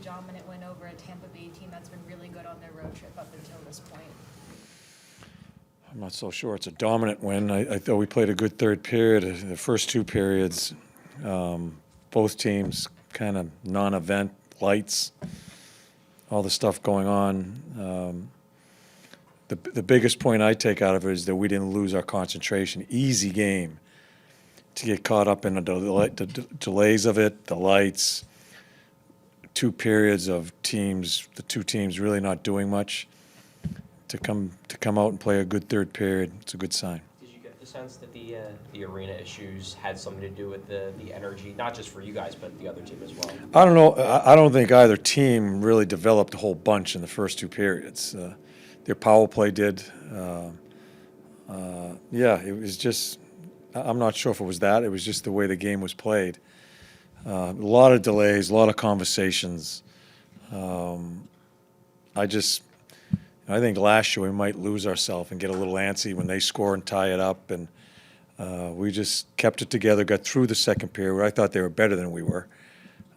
dominant win over a Tampa Bay team that's been really good on their road trip up until this point. I'm not so sure it's a dominant win. I thought we played a good third period. The first two periods, both teams kind of non-event, lights, all the stuff going on. The biggest point I take out of it is that we didn't lose our concentration. Easy game to get caught up in the delays of it, the lights, 2 periods of teams, the two teams really not doing much. To come out and play a good third period, it's a good sign. Did you get the sense that the arena issues had something to do with the energy, not just for you guys, but the other team as well? I don't know. I don't think either team really developed a whole bunch in the first 2 periods. Their power play did. Yeah, it was just, I'm not sure if it was that. It was just the way the game was played. A lot of delays, a lot of conversations. I think last year we might lose ourselves and get a little antsy when they score and tie it up. And we just kept it together, got through the second period where I thought they were better than we were,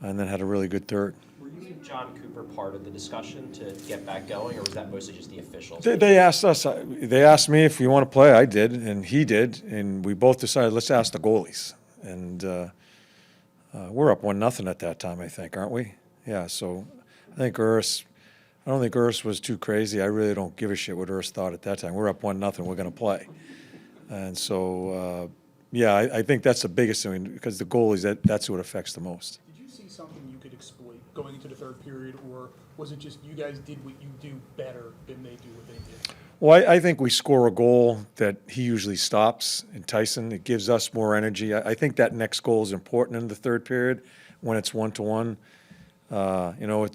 and then had a really good third. Were you and John Cooper part of the discussion to get back going, or was that mostly just the officials? They asked us. They asked me if we want to play. I did, and he did, and we both decided let's ask the goalies. And we're up 1-0 at that time, I think, aren't we? Yeah. So I think I don't think Urs was too crazy. I really don't give a shit what Urs thought at that time. We're up 1-0. We're going to play. And so, yeah, I think that's the biggest thing because the goalies, that's what affects the most. Did you see something you could exploit going into the third period, or was it just you guys did what you do better than they do what they did? Well, I think we score a goal that he usually stops in Tyson. It gives us more energy. I think that next goal is important in the third period when it's 1-1.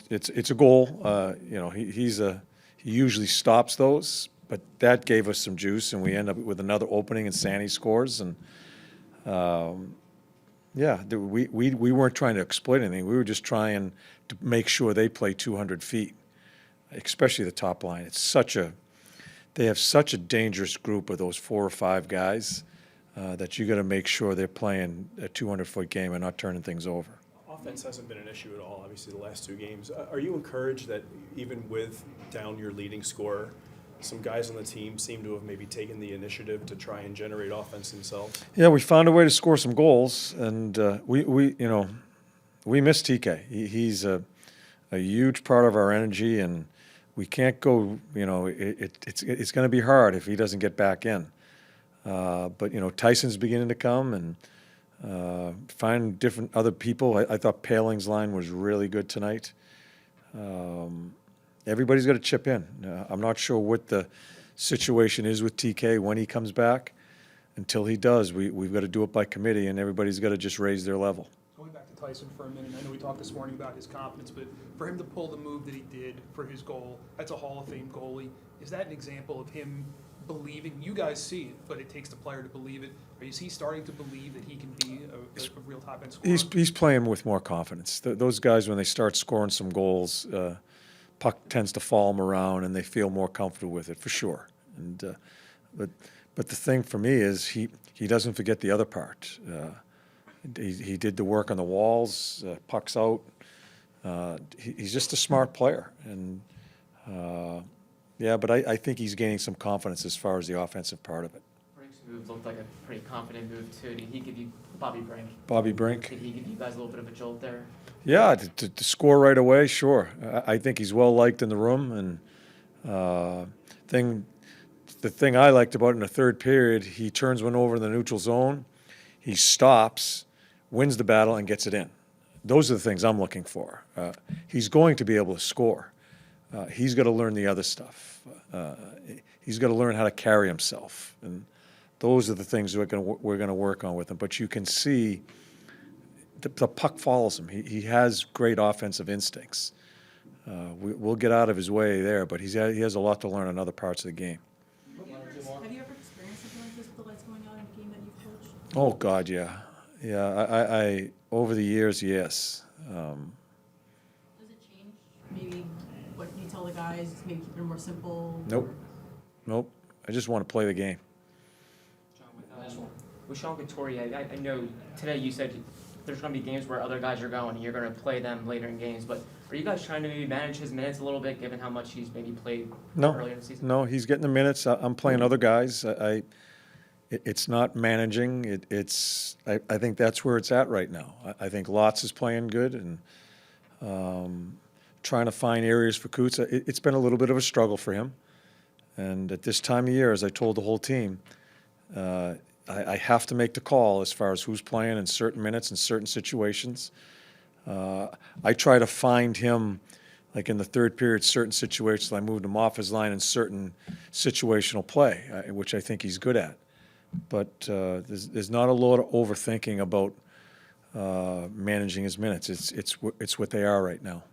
It's a goal. He usually stops those, but that gave us some juice, and we end up with another opening, and Sandy scores. And we weren't trying to exploit anything. We were just trying to make sure they play 200 feet, especially the top line. They have such a dangerous group of those 4 or 5 guys that you got to make sure they're playing a 200-foot game and not turning things over. Offense hasn't been an issue at all, obviously, the last 2 games. Are you encouraged that even with down your leading scorer, some guys on the team seem to have maybe taken the initiative to try and generate offense themselves? Yeah, we found a way to score some goals, and we miss TK. He's a huge part of our energy, and we can't go. It's going to be hard if he doesn't get back in. But Tyson's beginning to come and. Find different other people. I thought Paling's line was really good tonight. Everybody's got to chip in. I'm not sure what the situation is with TK when he comes back. Until he does, we've got to do it by committee, and everybody's got to just raise their level. Going back to Tyson for a minute, I know we talked this morning about his confidence, but for him to pull the move that he did for his goal, that's a Hall of Fame goalie. Is that an example of him believing? You guys see it, but it takes the player to believe it. Or is he starting to believe that he can be a real top-end scorer? He's playing with more confidence. Those guys, when they start scoring some goals, puck tends to follow them around, and they feel more comfortable with it, for sure. And but the thing for me is he doesn't forget the other part. He did the work on the walls, pucks out. He's just a smart player, and but I think he's gaining some confidence as far as the offensive part of it. Brink's move looked like a pretty confident move too. Did he give you Bobby Brink? Did he give you guys a little bit of a jolt there? Yeah, to score right away, sure. I think he's well liked in the room, and the thing I liked about it in the third period, he turns one over in the neutral zone, he stops, wins the battle, and gets it in. Those are the things I'm looking for. He's going to be able to score. He's got to learn the other stuff. He's got to learn how to carry himself, and those are the things we're going to work on with him. But you can see the puck follows him. He has great offensive instincts. We'll get out of his way there, but he has a lot to learn in other parts of the game. Have you ever experienced something like this with the lights going out in a game that you've coached? Oh God, yeah. I over the years, yes. Does it change maybe what you tell the guys, maybe keep it more simple? Nope. I just want to play the game. John, with Sean Couturier, I know today you said there's going to be games where other guys are going and you're going to play them later in games, but Are you guys trying to maybe manage his minutes a little bit, given how much he's maybe played No, earlier in the season? no, he's getting the minutes. I'm playing other guys. It's not managing. I think that's where it's at right now. I think Lotz is playing good and trying to find areas for Coots. It's been a little bit of a struggle for him. And at this time of year, as I told the whole team, I have to make the call as far as who's playing in certain minutes in certain situations. I try to find him, like in the third period, certain situations. I moved him off his line in certain situational play, which I think he's good at. But there's not a lot of overthinking about managing his minutes. It's what they are right now.